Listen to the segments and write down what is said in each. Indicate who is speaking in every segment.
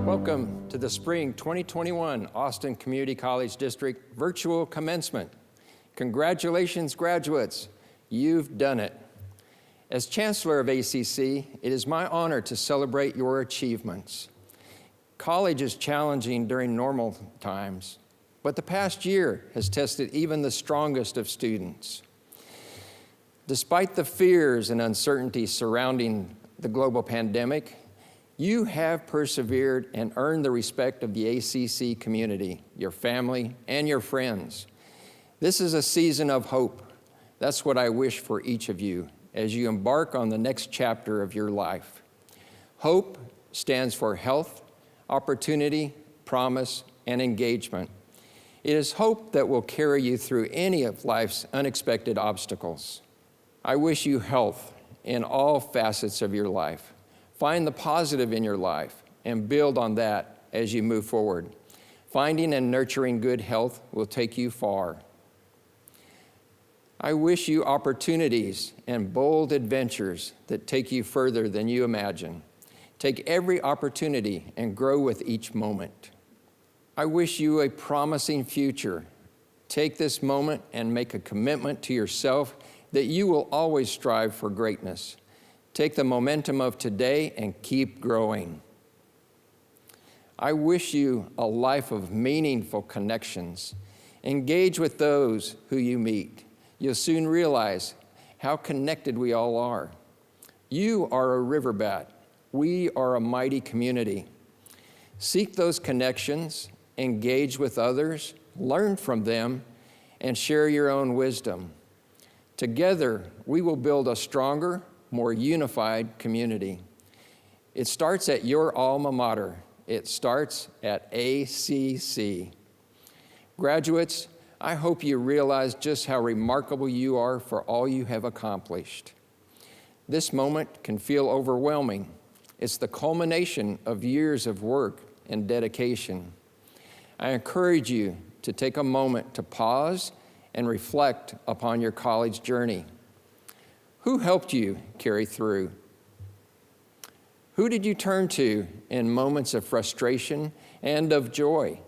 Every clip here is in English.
Speaker 1: Welcome to the Spring 2021 Austin Community College District Virtual Commencement. Congratulations, graduates. You've done it. As Chancellor of ACC, it is my honor to celebrate your achievements. College is challenging during normal times, but the past year has tested even the strongest of students. Despite the fears and uncertainties surrounding the global pandemic, you have persevered and earned the respect of the ACC community, your family, and your friends. This is a season of hope. That's what I wish for each of you as you embark on the next chapter of your life. Hope stands for health, opportunity, promise, and engagement. It is hope that will carry you through any of life's unexpected obstacles. I wish you health in all facets of your life. Find the positive in your life and build on that as you move forward. Finding and nurturing good health will take you far. I wish you opportunities and bold adventures that take you further than you imagine. Take every opportunity and grow with each moment. I wish you a promising future. Take this moment and make a commitment to yourself that you will always strive for greatness. Take the momentum of today and keep growing. I wish you a life of meaningful connections. Engage with those who you meet. You'll soon realize how connected we all are. You are a river bat. We are a mighty community. Seek those connections, engage with others, learn from them, and share your own wisdom. Together, we will build a stronger, more unified community. It starts at your alma mater. It starts at ACC. Graduates, I hope you realize just how remarkable you are for all you have accomplished. This moment can feel overwhelming. It's the culmination of years of work and dedication. I encourage you to take a moment to pause and reflect upon your college journey. Who helped you carry through? Who did you turn to in moments of frustration and of joy?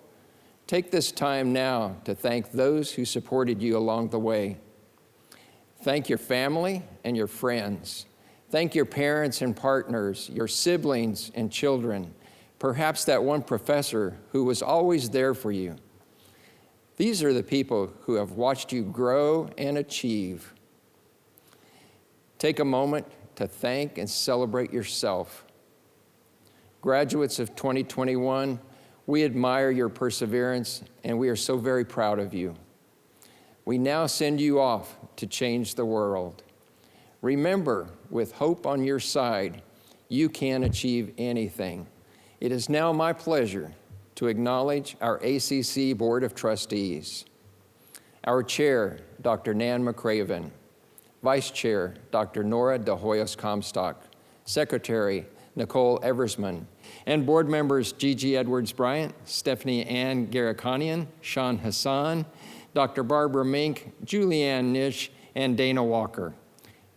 Speaker 1: Take this time now to thank those who supported you along the way. Thank your family and your friends. Thank your parents and partners, your siblings and children, perhaps that one professor who was always there for you. These are the people who have watched you grow and achieve. Take a moment to thank and celebrate yourself. Graduates of 2021, we admire your perseverance and we are so very proud of you. We now send you off to change the world. Remember, with hope on your side, you can achieve anything. It is now my pleasure to acknowledge our ACC Board of Trustees. Our Chair, Dr. Nan McRaven. Vice Chair, Dr. Nora De Hoyos Comstock, Secretary, Nicole Eversman, and board members Gigi Edwards-Bryant, Stephanie Ann Garikanian, Sean Hassan, Dr. Barbara Mink, Julianne Nish, and Dana Walker.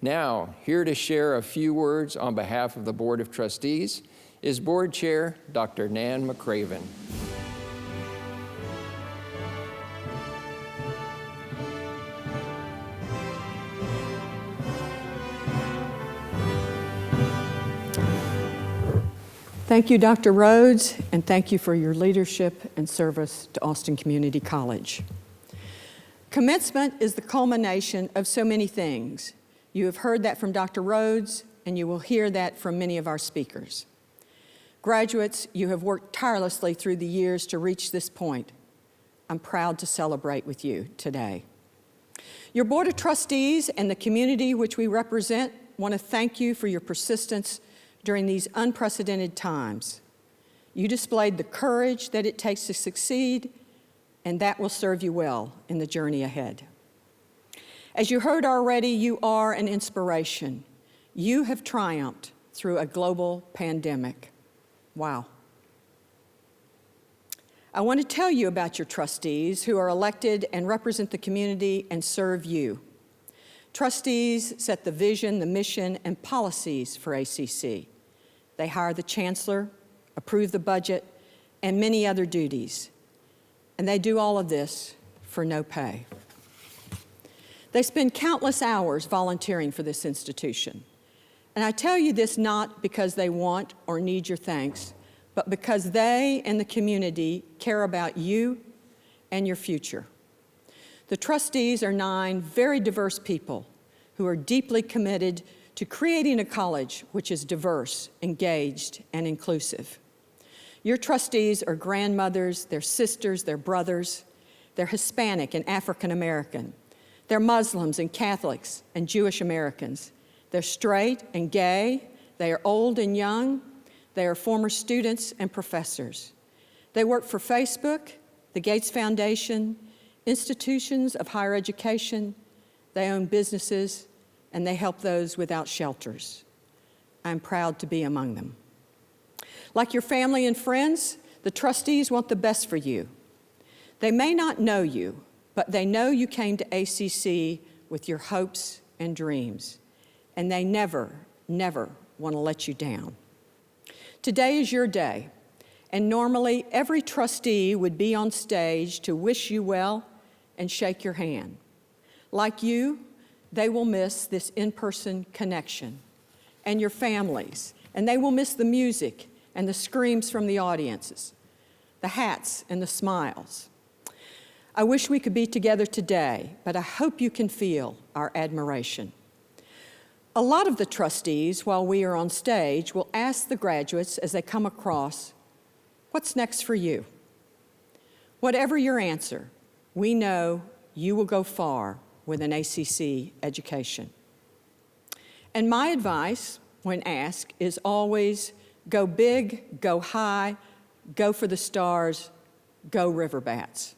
Speaker 1: Now, here to share a few words on behalf of the Board of Trustees is Board Chair, Dr. Nan McRaven.
Speaker 2: Thank you, Dr. Rhodes, and thank you for your leadership and service to Austin Community College. Commencement is the culmination of so many things. You have heard that from Dr. Rhodes, and you will hear that from many of our speakers. Graduates, you have worked tirelessly through the years to reach this point. I'm proud to celebrate with you today. Your Board of Trustees and the community which we represent want to thank you for your persistence during these unprecedented times. You displayed the courage that it takes to succeed, and that will serve you well in the journey ahead. As you heard already, you are an inspiration. You have triumphed through a global pandemic. Wow. I want to tell you about your trustees who are elected and represent the community and serve you. Trustees set the vision, the mission, and policies for ACC. They hire the chancellor, approve the budget, and many other duties. And they do all of this for no pay. They spend countless hours volunteering for this institution. And I tell you this not because they want or need your thanks, but because they and the community care about you and your future. The trustees are 9 very diverse people who are deeply committed to creating a college which is diverse, engaged, and inclusive. Your trustees are grandmothers, they're sisters, they're brothers, they're Hispanic and African American, they're Muslims and Catholics and Jewish Americans, they're straight and gay, they are old and young, they are former students and professors. They work for Facebook, the Gates Foundation, institutions of higher education, they own businesses, and they help those without shelters. I'm proud to be among them. Like your family and friends, the trustees want the best for you. They may not know you, but they know you came to ACC with your hopes and dreams, and they never, never want to let you down. Today is your day, and normally every trustee would be on stage to wish you well and shake your hand. Like you, they will miss this in-person connection, and your families, and they will miss the music and the screams from the audiences, the hats and the smiles. I wish we could be together today, but I hope you can feel our admiration. A lot of the trustees, while we are on stage, will ask the graduates as they come across, "What's next for you?" Whatever your answer, we know you will go far with an ACC education. And my advice, when asked, is always go big, go high, go for the stars, go Riverbats.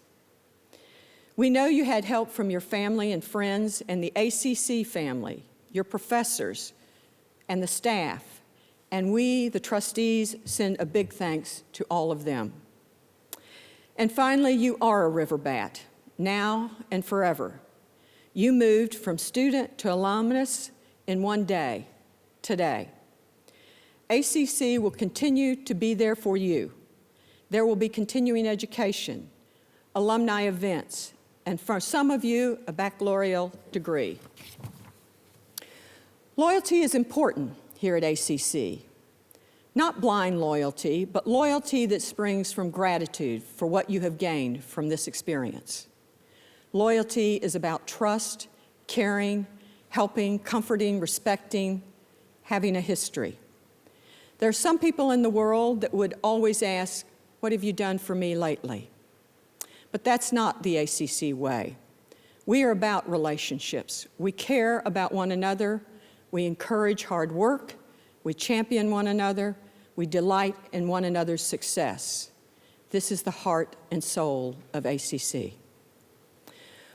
Speaker 2: We know you had help from your family and friends and the ACC family, your professors, and the staff, and we, the trustees, send a big thanks to all of them. And finally, you are a Riverbat, now and forever. You moved from student to alumnus in one day, today. ACC will continue to be there for you. There will be continuing education, alumni events, and for some of you, a baccalaureate degree. Loyalty is important here at ACC. Not blind loyalty, but loyalty that springs from gratitude for what you have gained from this experience. Loyalty is about trust, caring, helping, comforting, respecting, having a history. There are some people in the world that would always ask, "What have you done for me lately?" But that's not the ACC way. We are about relationships. We care about one another. We encourage hard work. We champion one another. We delight in one another's success. This is the heart and soul of ACC.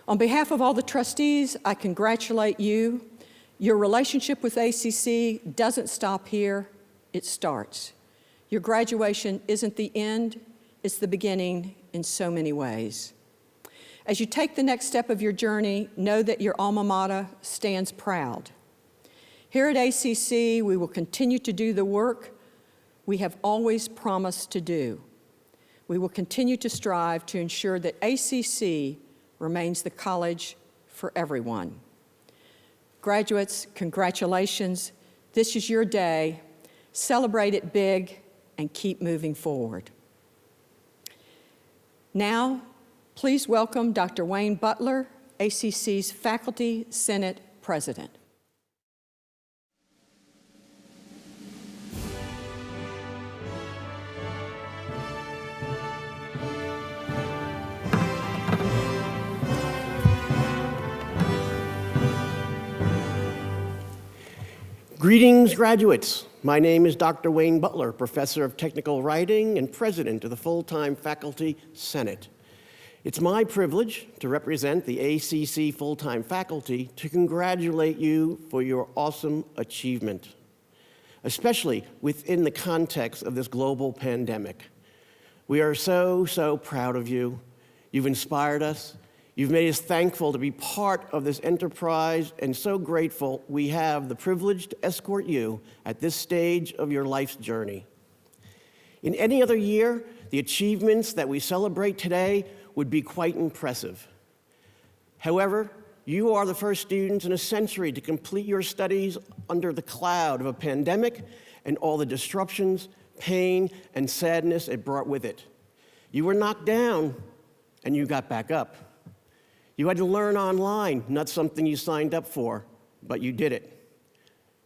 Speaker 2: On behalf of all the trustees, I congratulate you. Your relationship with ACC doesn't stop here, it starts. Your graduation isn't the end, it's the beginning in so many ways. As you take the next step of your journey, know that your alma mater stands proud. Here at ACC, we will continue to do the work we have always promised to do. We will continue to strive to ensure that ACC remains the college for everyone. Graduates, congratulations. This is your day. Celebrate it big and keep moving forward. Now, please welcome Dr. Wayne Butler, ACC's Faculty Senate President.
Speaker 3: Greetings, graduates. My name is Dr. Wayne Butler, Professor of Technical Writing and President of the Full-Time Faculty Senate. It's my privilege to represent the ACC full-time faculty to congratulate you for your awesome achievement, especially within the context of this global pandemic. We are so proud of you. You've inspired us. You've made us thankful to be part of this enterprise and so grateful we have the privilege to escort you at this stage of your life's journey. In any other year, the achievements that we celebrate today would be quite impressive. However, you are the first students in a century to complete your studies under the cloud of a pandemic and all the disruptions, pain, and sadness it brought with it. You were knocked down, and you got back up. You had to learn online, not something you signed up for, but you did it.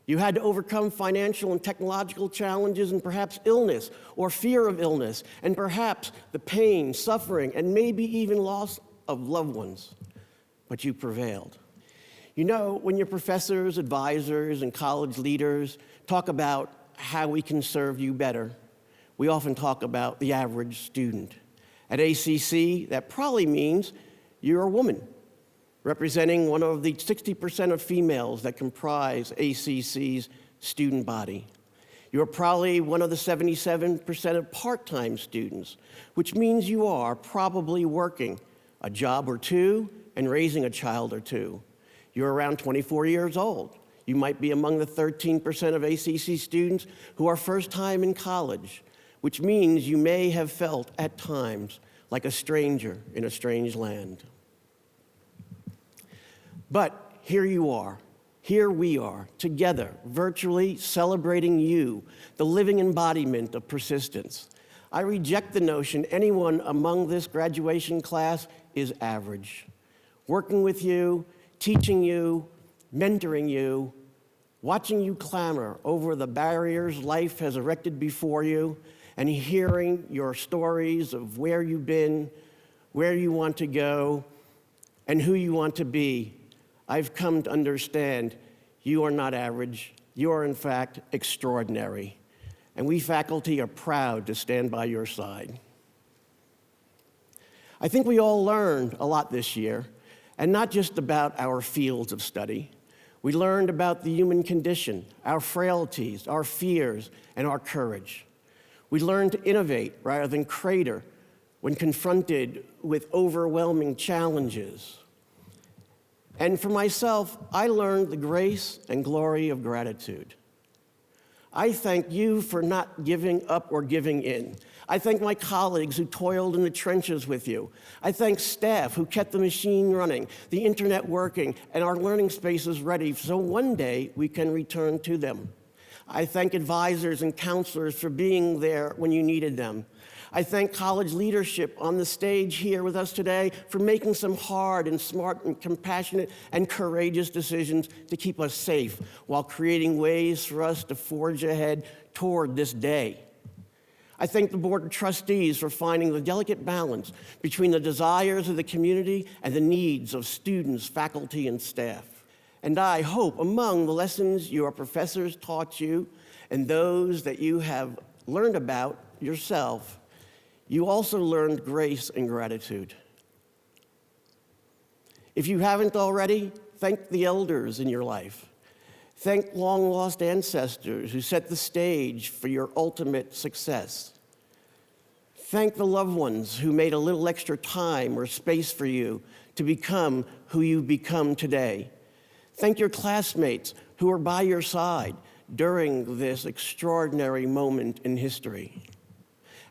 Speaker 3: You had to overcome financial and technological challenges and perhaps illness or fear of illness, and perhaps the pain, suffering, and maybe even loss of loved ones. But you prevailed. You know, when your professors, advisors, and college leaders talk about how we can serve you better, we often talk about the average student. At ACC, that probably means you're a woman, representing one of the 60% of females that comprise ACC's student body. You're probably one of the 77% of part-time students, which means you are probably working a job or two and raising a child or two. You're around 24 years old. You might be among the 13% of ACC students who are first time in college, which means you may have felt at times like a stranger in a strange land. But here you are, here we are, together, virtually celebrating you, the living embodiment of persistence. I reject the notion anyone among this graduation class is average. Working with you, teaching you, mentoring you, watching you clamor over the barriers life has erected before you, and hearing your stories of where you've been, where you want to go, and who you want to be, I've come to understand you are not average. You are, in fact, extraordinary. And we faculty are proud to stand by your side. I think we all learned a lot this year, and not just about our fields of study. We learned about the human condition, our frailties, our fears, and our courage. We learned to innovate rather than crater when confronted with overwhelming challenges. And for myself, I learned the grace and glory of gratitude. I thank you for not giving up or giving in. I thank my colleagues who toiled in the trenches with you. I thank staff who kept the machine running, the internet working, and our learning spaces ready so one day we can return to them. I thank advisors and counselors for being there when you needed them. I thank college leadership on the stage here with us today for making some hard and smart and compassionate and courageous decisions to keep us safe while creating ways for us to forge ahead toward this day. I thank the Board of Trustees for finding the delicate balance between the desires of the community and the needs of students, faculty, and staff. And I hope among the lessons your professors taught you and those that you have learned about yourself, you also learned grace and gratitude. If you haven't already, thank the elders in your life. Thank long-lost ancestors who set the stage for your ultimate success. Thank the loved ones who made a little extra time or space for you to become who you've become today. Thank your classmates who are by your side during this extraordinary moment in history.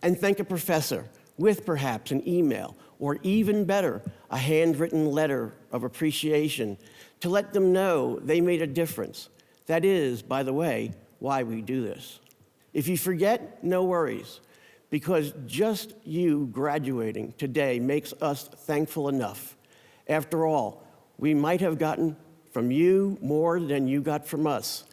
Speaker 3: And thank a professor with perhaps an email, or even better, a handwritten letter of appreciation to let them know they made a difference. That is, by the way, why we do this. If you forget, no worries, because just you graduating today makes us thankful enough. After all, we might have gotten from you more than you got from us.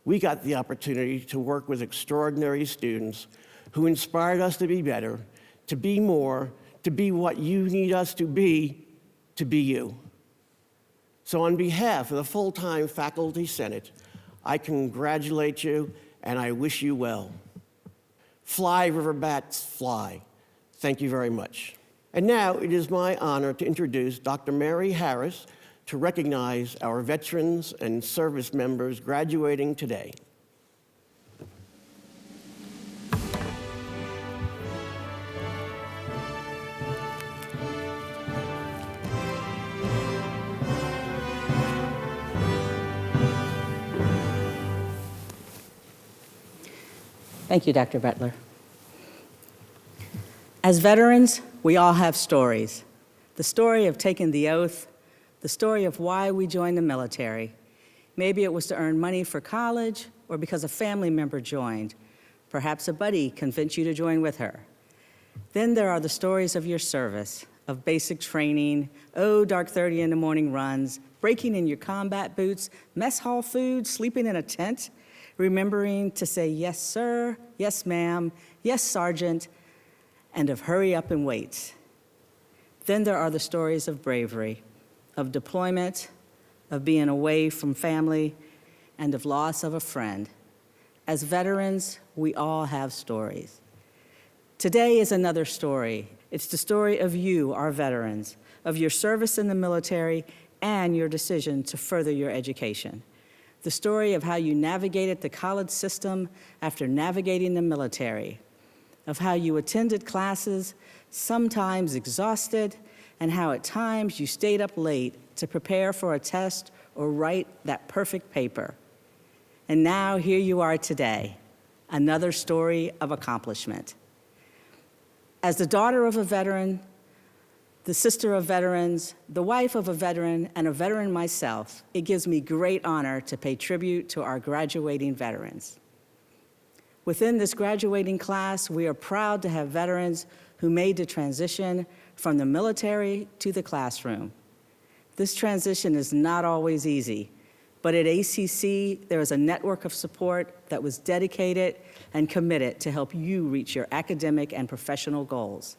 Speaker 3: We got the opportunity to work with extraordinary students who inspired us to be better, to be more, to be what you need us to be you. So on behalf of the full-time Faculty Senate, I congratulate you and I wish you well. Fly, river bats, fly. Thank you very much. And now it is my honor to introduce Dr. Mary Harris to recognize our veterans and service members graduating today.
Speaker 4: Thank you, Dr. Butler. As veterans, we all have stories. The story of taking the oath, the story of why we joined the military. Maybe it was to earn money for college or because a family member joined. Perhaps a buddy convinced you to join with her. Then there are the stories of your service, of basic training, dark 30 in the morning runs, breaking in your combat boots, mess hall food, sleeping in a tent, remembering to say yes, sir, yes, ma'am, yes, sergeant, and of hurry up and wait. Then there are the stories of bravery, of deployment, of being away from family, and of loss of a friend. As veterans, we all have stories. Today is another story. It's the story of you, our veterans, of your service in the military and your decision to further your education. The story of how you navigated the college system after navigating the military, of how you attended classes, sometimes exhausted, and how at times you stayed up late to prepare for a test or write that perfect paper. And now here you are today, another story of accomplishment. As the daughter of a veteran, the sister of veterans, the wife of a veteran, and a veteran myself, it gives me great honor to pay tribute to our graduating veterans. Within this graduating class, we are proud to have veterans who made the transition from the military to the classroom. This transition is not always easy, but at ACC, there is a network of support that was dedicated and committed to help you reach your academic and professional goals.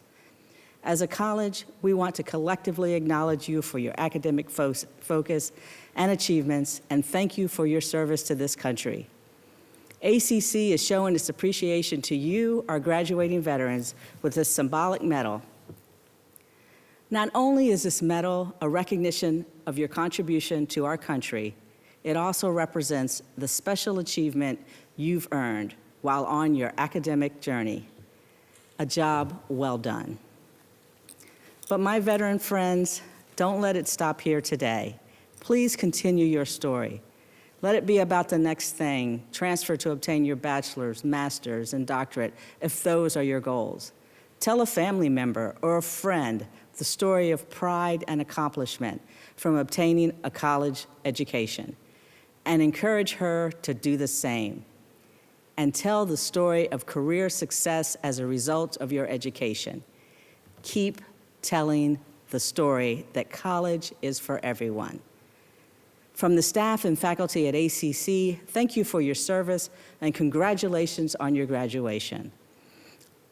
Speaker 4: As a college, we want to collectively acknowledge you for your academic focus and achievements, and thank you for your service to this country. ACC is showing its appreciation to you, our graduating veterans, with this symbolic medal. Not only is this medal a recognition of your contribution to our country, it also represents the special achievement you've earned while on your academic journey. A job well done. But my veteran friends, don't let it stop here today. Please continue your story. Let it be about the next thing, transfer to obtain your bachelor's, master's, and doctorate, if those are your goals. Tell a family member or a friend the story of pride and accomplishment from obtaining a college education, and encourage her to do the same. And tell the story of career success as a result of your education. Keep telling the story that college is for everyone. From the staff and faculty at ACC, thank you for your service and congratulations on your graduation.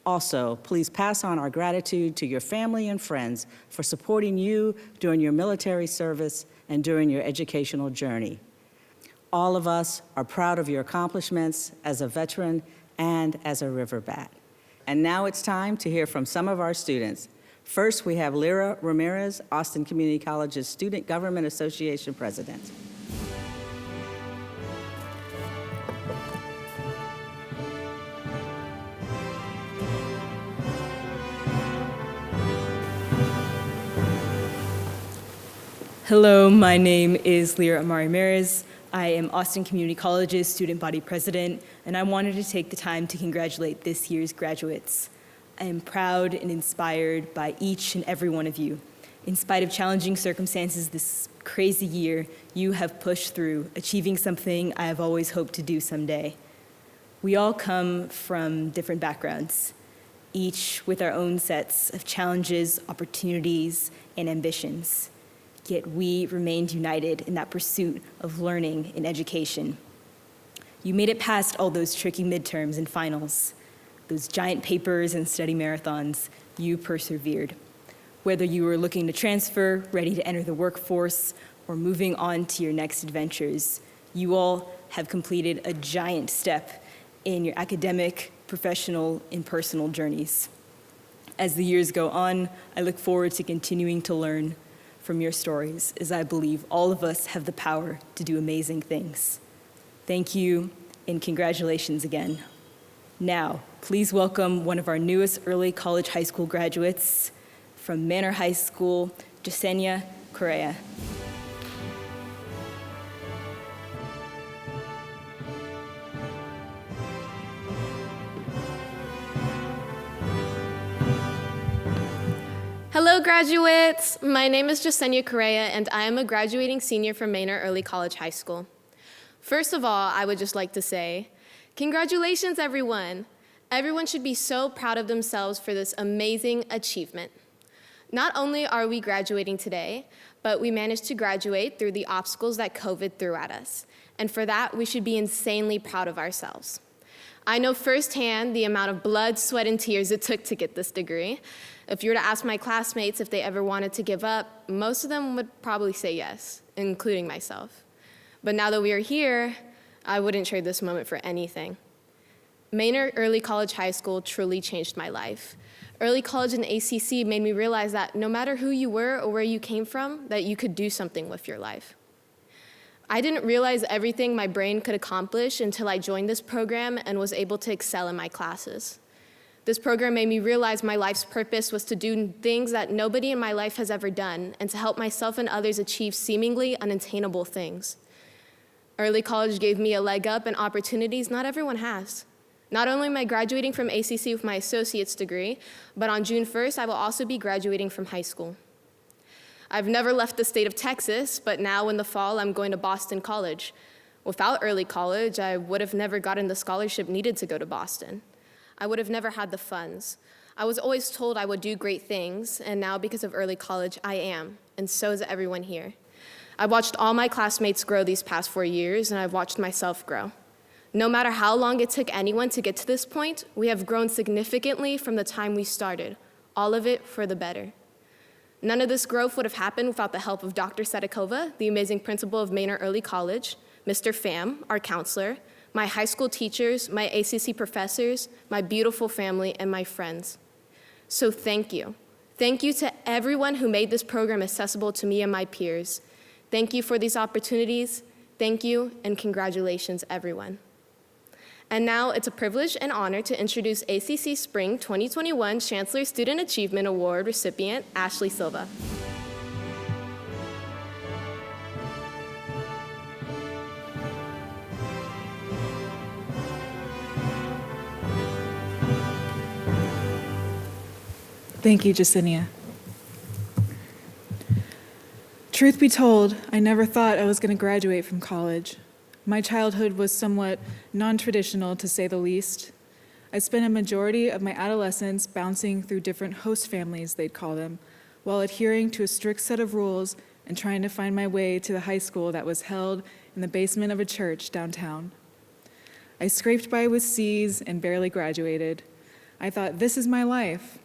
Speaker 4: Also, please pass on our gratitude to your family and friends for supporting you during your military service and during your educational journey. All of us are proud of your accomplishments as a veteran and as a riverbat. And now it's time to hear from some of our students. First, we have Lyra Ramirez, Austin Community College's Student Government Association President.
Speaker 5: Hello, my name is Lyra Ramirez. I am Austin Community College's Student Body President, and I wanted to take the time to congratulate this year's graduates. I am proud and inspired by each and every one of you. In spite of challenging circumstances this crazy year, you have pushed through, achieving something I have always hoped to do someday. We all come from different backgrounds, each with our own sets of challenges, opportunities, and ambitions. Yet we remained united in that pursuit of learning and education. You made it past all those tricky midterms and finals. Those giant papers and study marathons, you persevered. Whether you were looking to transfer, ready to enter the workforce, or moving on to your next adventures, you all have completed a giant step in your academic, professional, and personal journeys. As the years go on, I look forward to continuing to learn from your stories, as I believe all of us have the power to do amazing things. Thank you, and congratulations again. Now, please welcome one of our newest early college high school graduates from Manor High School, Jasenia Correa.
Speaker 6: Hello, graduates. My name is Jasenia Correa, and I am a graduating senior from Maynard Early College High School. First of all, I would just like to say, congratulations, everyone. Everyone should be so proud of themselves for this amazing achievement. Not only are we graduating today, but we managed to graduate through the obstacles that COVID threw at us. And for that, we should be insanely proud of ourselves. I know firsthand the amount of blood, sweat, and tears it took to get this degree. If you were to ask my classmates if they ever wanted to give up, most of them would probably say yes, including myself. But now that we are here, I wouldn't trade this moment for anything. Maynard Early College High School truly changed my life. Early college and ACC made me realize that no matter who you were or where you came from, that you could do something with your life. I didn't realize everything my brain could accomplish until I joined this program and was able to excel in my classes. This program made me realize my life's purpose was to do things that nobody in my life has ever done and to help myself and others achieve seemingly unattainable things. Early college gave me a leg up and opportunities not everyone has. Not only am I graduating from ACC with my associate's degree, but on June 1st, I will also be graduating from high school. I've never left the state of Texas, but now in the fall, I'm going to Boston College. Without early college, I would have never gotten the scholarship needed to go to Boston. I would have never had the funds. I was always told I would do great things, and now because of early college, I am, and so is everyone here. I've watched all my classmates grow these past 4 years, and I've watched myself grow. No matter how long it took anyone to get to this point, we have grown significantly from the time we started, all of it for the better. None of this growth would have happened without the help of Dr. Sedikova, the amazing principal of Maynard Early College, Mr. Pham, our counselor, my high school teachers, my ACC professors, my beautiful family, and my friends. So thank you. Thank you to everyone who made this program accessible to me and my peers. Thank you for these opportunities. Thank you, and congratulations, everyone. And now it's a privilege and honor to introduce ACC Spring 2021 Chancellor Student Achievement Award recipient, Ashley Silva.
Speaker 7: Thank you, Jasenia. Truth be told, I never thought I was going to graduate from college. My childhood was somewhat non-traditional, to say the least. I spent a majority of my adolescence bouncing through different host families, they'd call them, while adhering to a strict set of rules and trying to find my way to the high school that was held in the basement of a church downtown. I scraped by with C's and barely graduated. I thought, this is my life.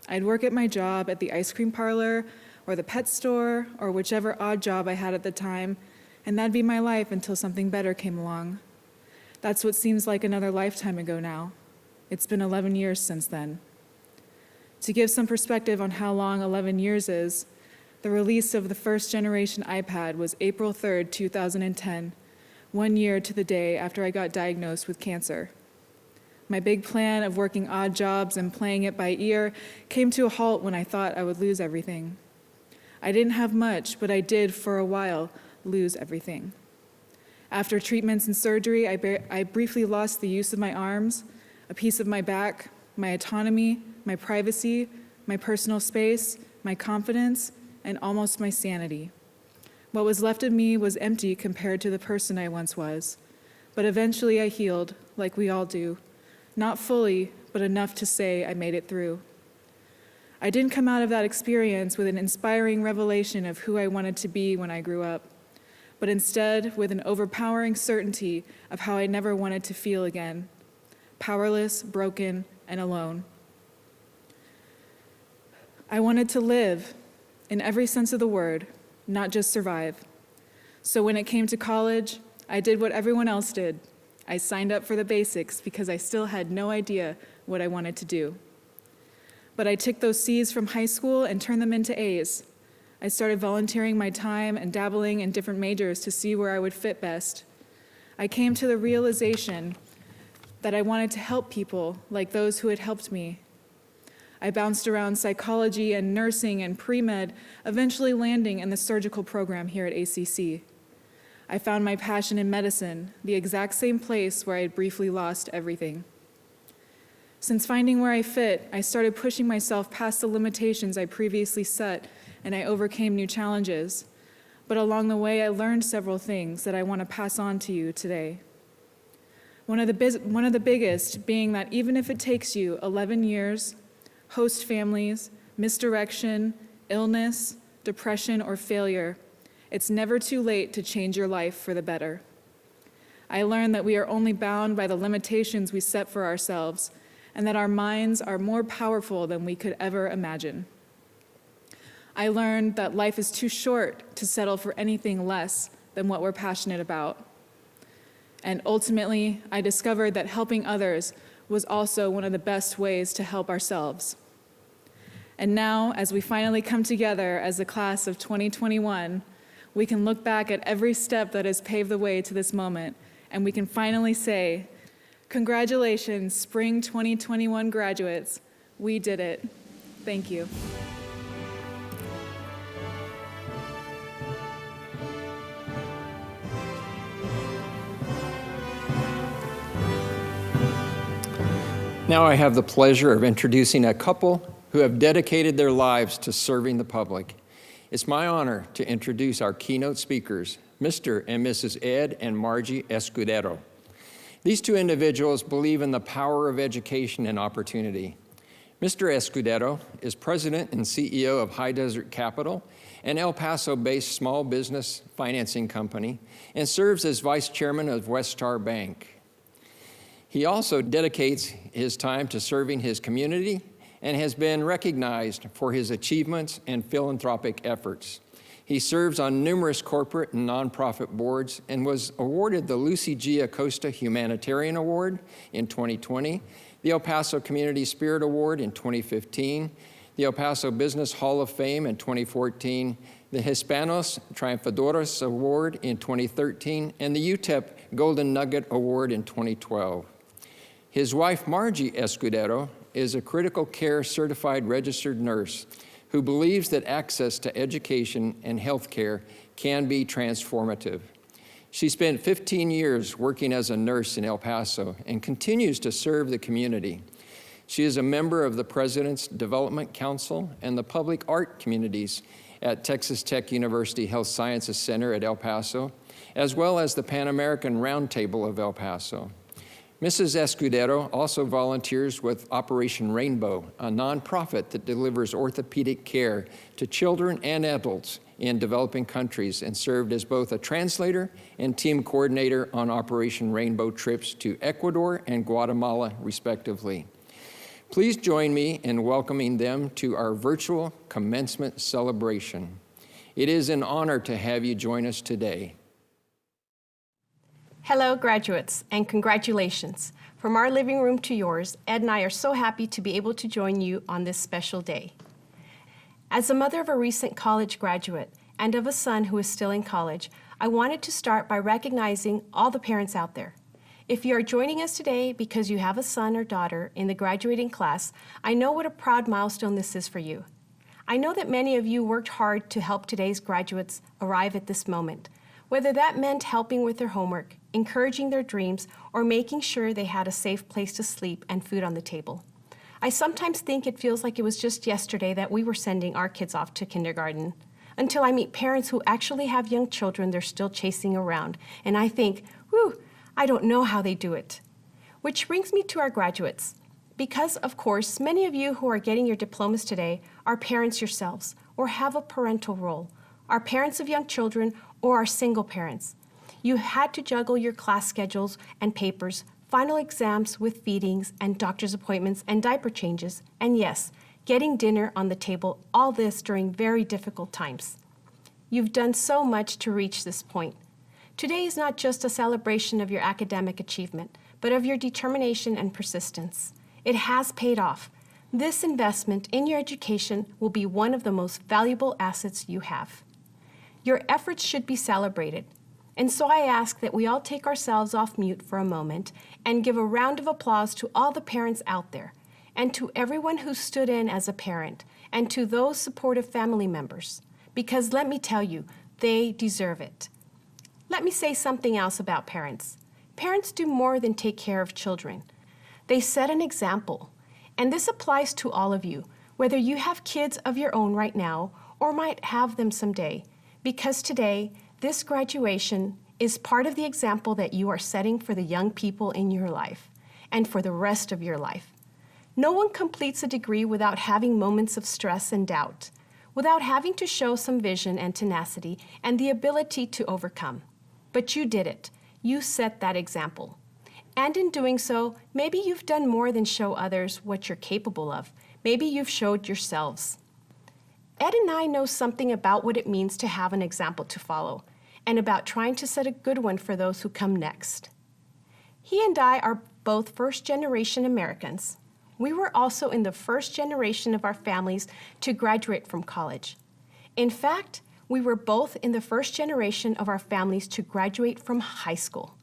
Speaker 7: I'd work at my job at the ice cream parlor or the pet store or whichever odd job I had at the time, and that'd be my life until something better came along. That's what seems like another lifetime ago now. It's been 11 years since then. To give some perspective on how long 11 years is, the release of the first generation iPad was April 3rd, 2010, 1 year to the day after I got diagnosed with cancer. My big plan of working odd jobs and playing it by ear came to a halt when I thought I would lose everything. I didn't have much, but I did, for a while, lose everything. After treatments and surgery, I briefly lost the use of my arms, a piece of my back, my autonomy, my privacy, my personal space, my confidence, and almost my sanity. What was left of me was empty compared to the person I once was. But eventually I healed, like we all do. Not fully, but enough to say I made it through. I didn't come out of that experience with an inspiring revelation of who I wanted to be when I grew up, but instead with an overpowering certainty of how I never wanted to feel again, powerless, broken, and alone. I wanted to live, in every sense of the word, not just survive. So when it came to college, I did what everyone else did. I signed up for the basics because I still had no idea what I wanted to do. But I took those C's from high school and turned them into A's. I started volunteering my time and dabbling in different majors to see where I would fit best. I came to the realization that I wanted to help people like those who had helped me. I bounced around psychology and nursing and pre-med, eventually landing in the surgical program here at ACC. I found my passion in medicine, the exact same place where I had briefly lost everything. Since finding where I fit, I started pushing myself past the limitations I previously set, and I overcame new challenges. But along the way, I learned several things that I want to pass on to you today. One of the biggest being that even if it takes you 11 years, host families, misdirection, illness, depression, or failure, it's never too late to change your life for the better. I learned that we are only bound by the limitations we set for ourselves, and that our minds are more powerful than we could ever imagine. I learned that life is too short to settle for anything less than what we're passionate about. And ultimately, I discovered that helping others was also one of the best ways to help ourselves. And now, as we finally come together as the class of 2021, we can look back at every step that has paved the way to this moment, and we can finally say, congratulations, spring 2021 graduates. We did it. Thank you.
Speaker 1: Now I have the pleasure of introducing a couple who have dedicated their lives to serving the public. It's my honor to introduce our keynote speakers, Mr. and Mrs. Ed and Margie Escudero. These two individuals believe in the power of education and opportunity. Mr. Escudero is president and CEO of High Desert Capital, an El Paso-based small business financing company, and serves as vice chairman of West Star Bank. He also dedicates his time to serving his community and has been recognized for his achievements and philanthropic efforts. He serves on numerous corporate and nonprofit boards and was awarded the Lucy G. Acosta Humanitarian Award in 2020, the El Paso Community Spirit Award in 2015, the El Paso Business Hall of Fame in 2014, the Hispanos Triunfadores Award in 2013, and the UTEP Golden Nugget Award in 2012. His wife, Margie Escudero, is a critical care certified registered nurse who believes that access to education and health care can be transformative. She spent 15 years working as a nurse in El Paso and continues to serve the community. She is a member of the President's Development Council and the Public Art Communities at Texas Tech University Health Sciences Center at El Paso, as well as the Pan American Roundtable of El Paso. Mrs. Escudero also volunteers with Operation Rainbow, a nonprofit that delivers orthopedic care to children and adults in developing countries, and served as both a translator and team coordinator on Operation Rainbow trips to Ecuador and Guatemala, respectively. Please join me in welcoming them to our virtual commencement celebration. It is an honor to have you join us today.
Speaker 8: Hello, graduates, and congratulations. From our living room to yours, Ed and I are so happy to be able to join you on this special day. As the mother of a recent college graduate and of a son who is still in college, I wanted to start by recognizing all the parents out there. If you are joining us today because you have a son or daughter in the graduating class, I know what a proud milestone this is for you. I know that many of you worked hard to help today's graduates arrive at this moment, whether that meant helping with their homework, encouraging their dreams, or making sure they had a safe place to sleep and food on the table. I sometimes think it feels like it was just yesterday that we were sending our kids off to kindergarten, until I meet parents who actually have young children they're still chasing around, and I think, whew, I don't know how they do it. Which brings me to our graduates. Because, of course, many of you who are getting your diplomas today are parents yourselves, or have a parental role, are parents of young children, or are single parents. You had to juggle your class schedules and papers, final exams with feedings and doctor's appointments and diaper changes, and yes, getting dinner on the table, all this during very difficult times. You've done so much to reach this point. Today is not just a celebration of your academic achievement, but of your determination and persistence. It has paid off. This investment in your education will be one of the most valuable assets you have. Your efforts should be celebrated. And so I ask that we all take ourselves off mute for a moment and give a round of applause to all the parents out there, and to everyone who stood in as a parent, and to those supportive family members, because let me tell you, they deserve it. Let me say something else about parents. Parents do more than take care of children. They set an example. And this applies to all of you, whether you have kids of your own right now or might have them someday, because today, this graduation is part of the example that you are setting for the young people in your life and for the rest of your life. No one completes a degree without having moments of stress and doubt, without having to show some vision and tenacity and the ability to overcome. But you did it. You set that example. And in doing so, maybe you've done more than show others what you're capable of. Maybe you've showed yourselves. Ed and I know something about what it means to have an example to follow, and about trying to set a good one for those who come next. He and I are both first-generation Americans. We were also in the first generation of our families to graduate from college. In fact, we were both in the first generation of our families to graduate from high school.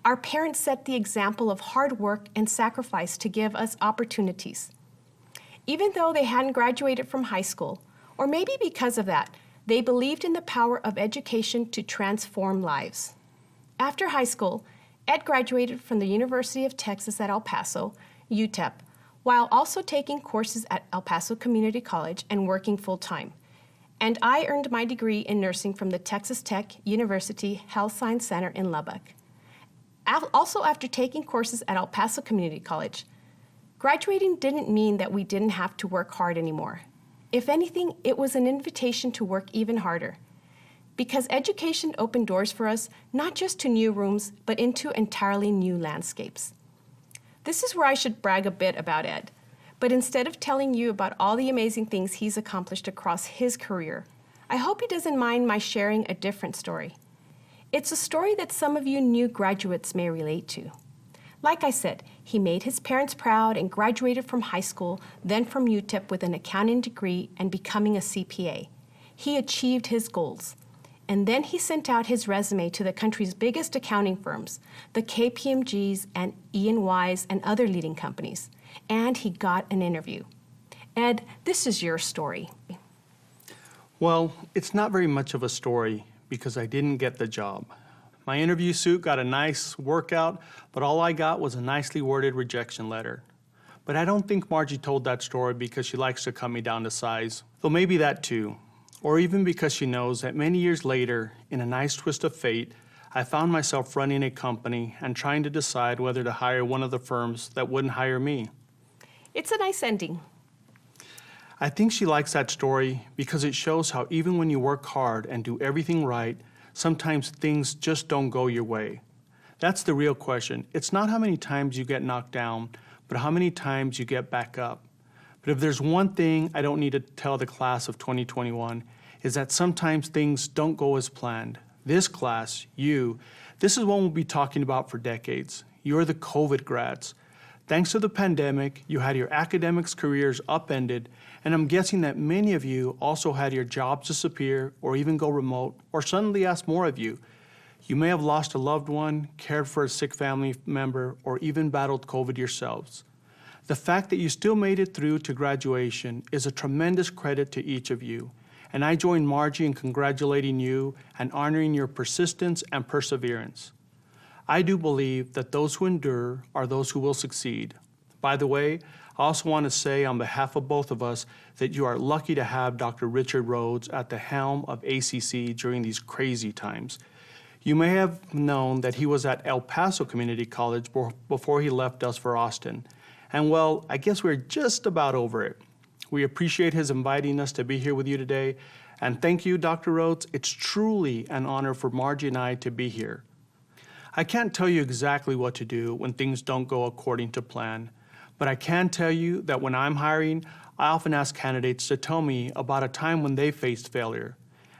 Speaker 8: Our parents set the example of hard work and sacrifice to give us opportunities. Even though they hadn't graduated from high school, or maybe because of that, they believed in the power of education to transform lives. After high school, Ed graduated from the University of Texas at El Paso, UTEP, while also taking courses at El Paso Community College and working full-time. And I earned my degree in nursing from the Texas Tech University Health Science Center in Lubbock. Also, after taking courses at El Paso Community College, graduating didn't mean that we didn't have to work hard anymore. If anything, it was an invitation to work even harder, because education opened doors for us, not just to new rooms, but into entirely new landscapes. This is where I should brag a bit about Ed, but instead of telling you about all the amazing things he's accomplished across his career, I hope he doesn't mind my sharing a different story. It's a story that some of you new graduates may relate to. Like I said, he made his parents proud and graduated from high school, then from UTEP with an accounting degree and becoming a CPA. He achieved his goals. And then he sent out his resume to the country's biggest accounting firms, the KPMGs and E&Ys and other leading companies. And he got an interview. Ed, this is your story.
Speaker 9: Well, it's not very much of a story because I didn't get the job. My interview suit got a nice workout, but all I got was a nicely worded rejection letter. But I don't think Margie told that story because she likes to cut me down to size, though maybe that too. Or even because she knows that many years later, in a nice twist of fate, I found myself running a company and trying to decide whether to hire one of the firms that wouldn't hire me.
Speaker 8: It's a nice ending.
Speaker 9: I think she likes that story because it shows how even when you work hard and do everything right, sometimes things just don't go your way. That's the real question. It's not how many times you get knocked down, but how many times you get back up. But if there's one thing I don't need to tell the class of 2021, is that sometimes things don't go as planned. This class, this is what we'll be talking about for decades. You're the COVID grads. Thanks to the pandemic, you had your academics careers upended, and I'm guessing that many of you also had your jobs disappear or even go remote or suddenly ask more of you. You may have lost a loved one, cared for a sick family member, or even battled COVID yourselves. The fact that you still made it through to graduation is a tremendous credit to each of you, and I join Margie in congratulating you and honoring your persistence and perseverance. I do believe that those who endure are those who will succeed. By the way, I also want to say on behalf of both of us that you are lucky to have Dr. Richard Rhodes at the helm of ACC during these crazy times. You may have known that he was at El Paso Community College before he left us for Austin. And well, I guess we're just about over it. We appreciate his inviting us to be here with you today. And thank you, Dr. Rhodes. It's truly an honor for Margie and I to be here. I can't tell you exactly what to do when things don't go according to plan, but I can tell you that when I'm hiring, I often ask candidates to tell me about a time when they faced failure.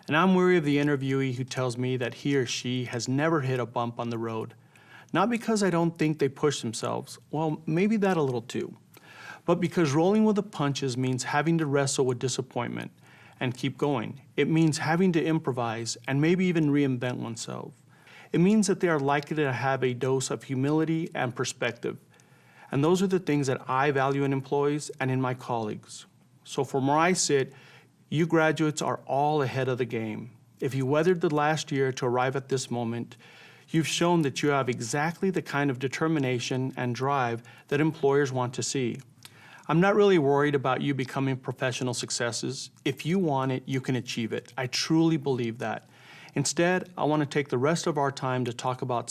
Speaker 9: And I'm wary of the interviewee who tells me that he or she has never hit a bump on the road. Not because I don't think they push themselves, well, maybe that a little too, but because rolling with the punches means having to wrestle with disappointment and keep going. It means having to improvise and maybe even reinvent oneself. It means that they are likely to have a dose of humility and perspective. And those are the things that I value in employees and in my colleagues. So from where I sit, you graduates are all ahead of the game. If you weathered the last year to arrive at this moment, you've shown that you have exactly the kind of determination and drive that employers want to see. I'm not really worried about you becoming professional successes. If you want it, you can achieve it. I truly believe that. Instead, I want to take the rest of our time to talk about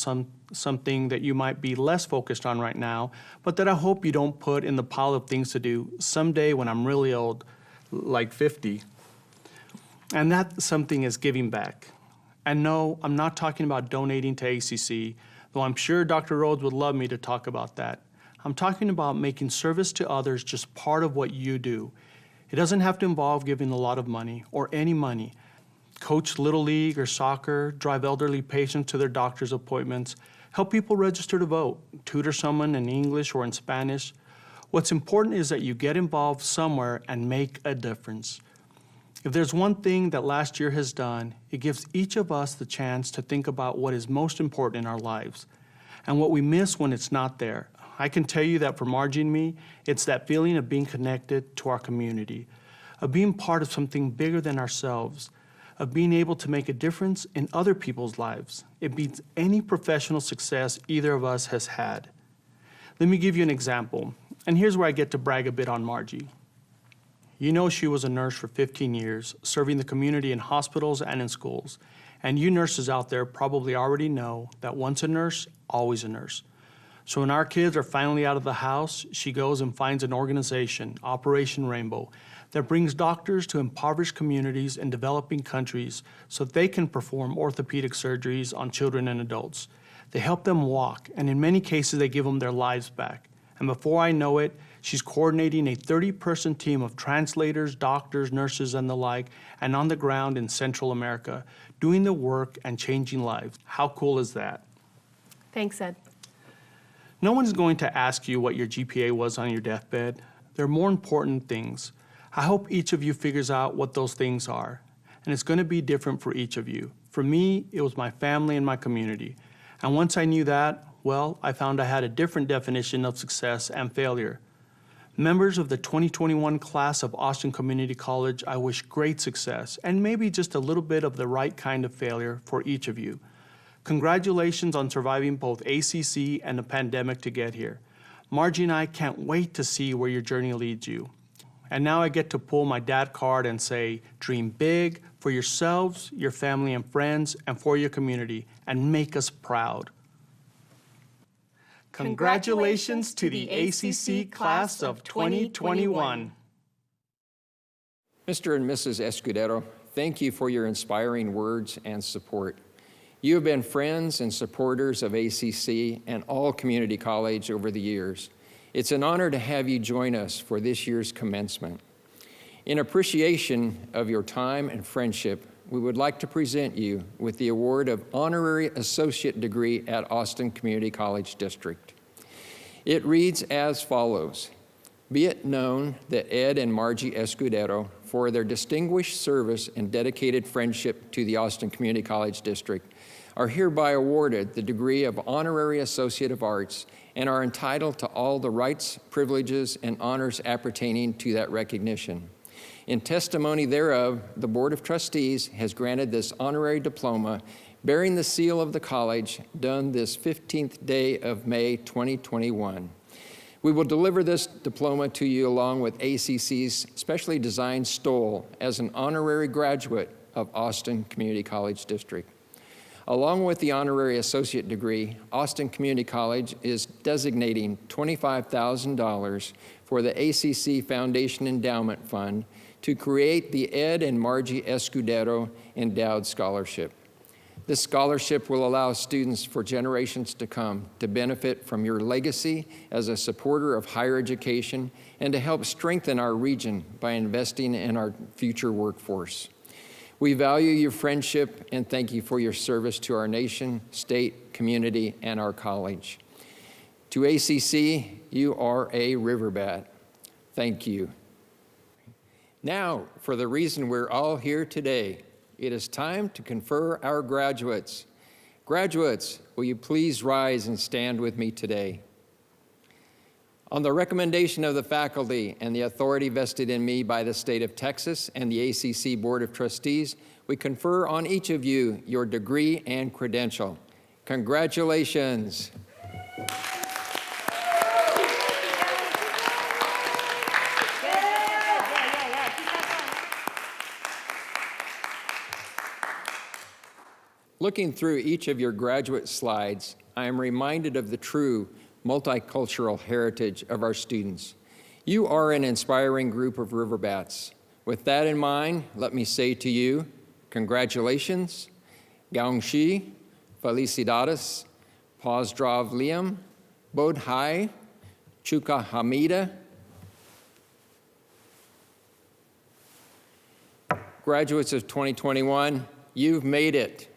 Speaker 9: something that you might be less focused on right now, but that I hope you don't put in the pile of things to do someday when I'm really old, like 50. And that something is giving back. And no, I'm not talking about donating to ACC, though I'm sure Dr. Rhodes would love me to talk about that. I'm talking about making service to others just part of what you do. It doesn't have to involve giving a lot of money or any money. Coach Little League or soccer, drive elderly patients to their doctor's appointments, help people register to vote, tutor someone in English or in Spanish. What's important is that you get involved somewhere and make a difference. If there's one thing that last year has done, it gives each of us the chance to think about what is most important in our lives and what we miss when it's not there. I can tell you that for Margie and me, it's that feeling of being connected to our community, of being part of something bigger than ourselves, of being able to make a difference in other people's lives. It beats any professional success either of us has had. Let me give you an example, and here's where I get to brag a bit on Margie. You know she was a nurse for 15 years, serving the community in hospitals and in schools. And you nurses out there probably already know that once a nurse, always a nurse. So when our kids are finally out of the house, she goes and finds an organization, Operation Rainbow, that brings doctors to impoverished communities in developing countries so they can perform orthopedic surgeries on children and adults. They help them walk, and in many cases, they give them their lives back. And before I know it, she's coordinating a 30-person team of translators, doctors, nurses, and the like, and on the ground in Central America, doing the work and changing lives. How cool is that?
Speaker 8: Thanks, Ed.
Speaker 9: No one's going to ask you what your GPA was on your deathbed. There are more important things. I hope each of you figures out what those things are, and it's going to be different for each of you. For me, it was my family and my community. And once I knew that, well, I found I had a different definition of success and failure. Members of the 2021 class of Austin Community College, I wish great success and maybe just a little bit of the right kind of failure for each of you. Congratulations on surviving both ACC and the pandemic to get here. Margie and I can't wait to see where your journey leads you. And now I get to pull my dad card and say, dream big for yourselves, your family and friends, and for your community, and make us proud. Congratulations to the ACC class of 2021.
Speaker 1: Mr. and Mrs. Escudero, thank you for your inspiring words and support. You have been friends and supporters of ACC and all community college over the years. It's an honor to have you join us for this year's commencement. In appreciation of your time and friendship, we would like to present you with the award of Honorary Associate Degree at Austin Community College District. It reads as follows: Be it known that Ed and Margie Escudero, for their distinguished service and dedicated friendship to the Austin Community College District, are hereby awarded the degree of Honorary Associate of Arts and are entitled to all the rights, privileges, and honors appertaining to that recognition. In testimony thereof, the Board of Trustees has granted this honorary diploma bearing the seal of the college, done this 15th day of May 2021. We will deliver this diploma to you along with ACC's specially designed stole as an honorary graduate of Austin Community College District. Along with the honorary associate degree, Austin Community College is designating $25,000 for the ACC Foundation Endowment Fund to create the Ed and Margie Escudero Endowed Scholarship. This scholarship will allow students for generations to come to benefit from your legacy as a supporter of higher education and to help strengthen our region by investing in our future workforce. We value your friendship and thank you for your service to our nation, state, community, and our college. To ACC, you are a riverbat. Thank you. Now, for the reason we're all here today, it is time to confer our graduates. Graduates, will you please rise and stand with me today? On the recommendation of the faculty and the authority vested in me by the state of Texas and the ACC Board of Trustees, we confer on each of you your degree and credential. Congratulations. Looking through each of your graduate slides, I am reminded of the true multicultural heritage of our students. You are an inspiring group of Riverbats. With that in mind, let me say to you, congratulations, Gangxi, Felicidades, Pozdravliam, Bodhai, Chuka Hamida. Graduates of 2021, you've made it.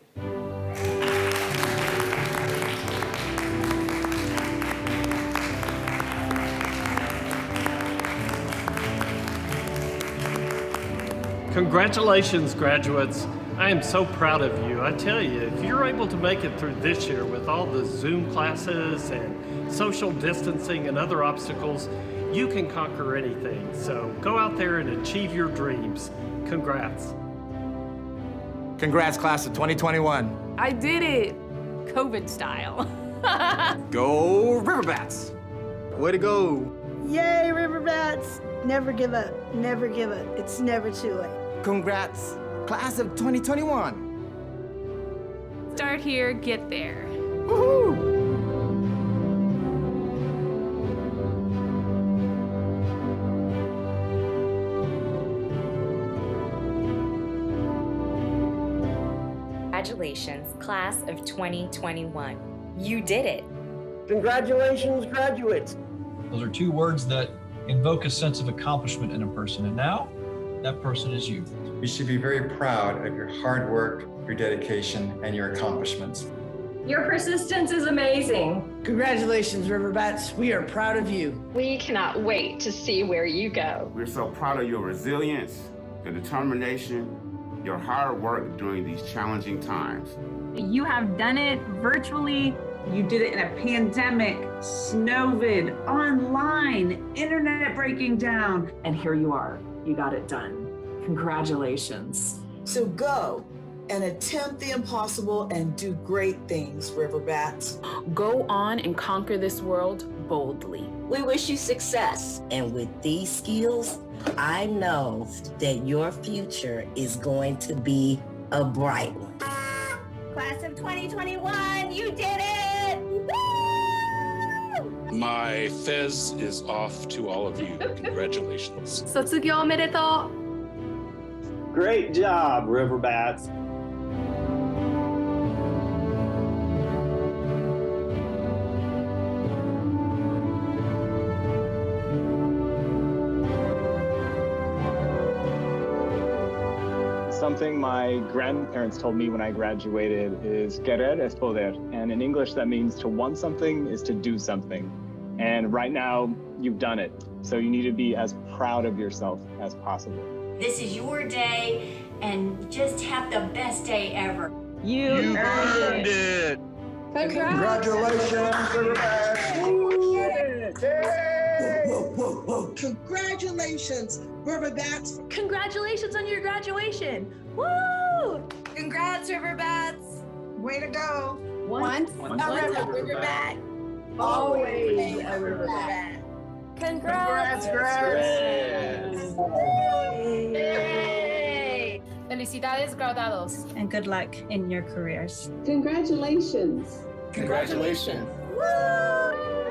Speaker 10: Congratulations, graduates. I am so proud of you. I tell you, if you're able to make it through this year with all the Zoom classes and social distancing and other obstacles, you can conquer anything. So go out there and achieve your dreams. Congrats.
Speaker 11: Congrats, class of 2021.
Speaker 12: I did it! COVID style.
Speaker 11: Go Riverbats!
Speaker 13: Way to go.
Speaker 14: Yay, Riverbats! Never give up. Never give up. It's never too late.
Speaker 11: Congrats, class of 2021.
Speaker 12: Start here, get there.
Speaker 11: Woohoo!
Speaker 15: Congratulations, class of 2021. You did it.
Speaker 3: Congratulations, graduates.
Speaker 16: Those are two words that invoke a sense of accomplishment in a person, and now that person is you.
Speaker 17: You should be very proud of your hard work, your dedication, and your accomplishments.
Speaker 18: Your persistence is amazing.
Speaker 14: Congratulations, Riverbats. We are proud of you.
Speaker 18: We cannot wait to see where you go.
Speaker 19: We're so proud of your resilience, your determination, your hard work during these challenging times.
Speaker 18: You have done it virtually.
Speaker 20: You did it in a pandemic, snowvid, online, internet breaking down.
Speaker 21: And here you are. You got it done. Congratulations.
Speaker 22: So go and attempt the impossible and do great things, Riverbats.
Speaker 21: Go on and conquer this world boldly.
Speaker 23: We wish you success. And with these skills, I know that your future is going to be a bright one.
Speaker 15: Class of 2021, you did it! Woo!
Speaker 24: My fez is off to all of you. Congratulations.
Speaker 18: 卒業おめでとう.
Speaker 25: Great job, Riverbats.
Speaker 26: Something my grandparents told me when I graduated is querer es poder. And in English, that means to want something is to do something. And right now, you've done it. So you need to be as proud of yourself as possible.
Speaker 15: This is your day, and just have the best day ever.
Speaker 21: You
Speaker 13: earned it.
Speaker 22: Congratulations, Riverbats. Congratulations, Riverbats.
Speaker 18: Congratulations on your graduation. Woo!
Speaker 15: Congrats, Riverbats.
Speaker 22: Way to go.
Speaker 15: Once a Riverbat.
Speaker 22: Always a Riverbat.
Speaker 18: Congrats.
Speaker 15: Yay!
Speaker 18: Felicidades, graduados.
Speaker 4: And good luck in your careers.
Speaker 22: Congratulations.
Speaker 3: Congratulations.
Speaker 15: Woo!